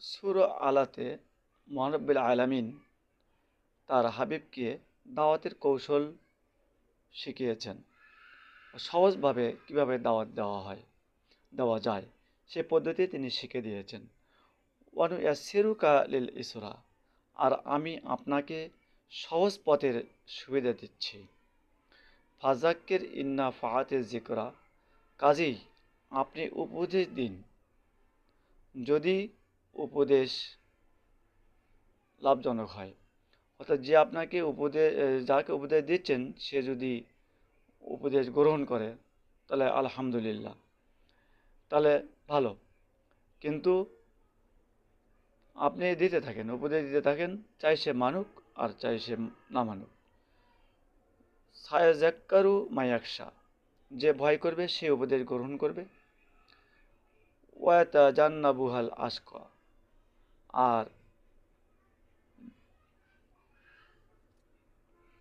সূরা আলাতে মহান রব্বুল আলামিন তার হাবিবকে দাওয়াতের কৌশল শিখিয়েছেন। সহজভাবে কিভাবে দাওয়াত দেওয়া যায় সে পদ্ধতি তিনি শিখে দিয়েছেন। ওয়ানুয়াসসিরুকা লিল ইসরা, আর আমি আপনাকে সহজ পথের সুবিধা দিচ্ছি। ফাযাক্কির ইন্না ফাআতি যিকরা, কাজেই আপনি উপদেশ দিন যদি উপদেশ লাভজনক হয়। অর্থাৎ যে আপনাকে যাকে উপদেশ দিচ্ছেন সে যদি উপদেশ গ্রহণ করে তাহলে আলহামদুলিল্লাহ, তাহলে ভালো। কিন্তু আপনি উপদেশ দিতে থাকেন, চাই সে মানুক আর চাই সে না মানুক। সায়াযাক্কারু মায়াকশা, যে ভয় করবে সে উপদেশ গ্রহণ করবে। ওয়াতাজান্নাবুহাল আশকা, আর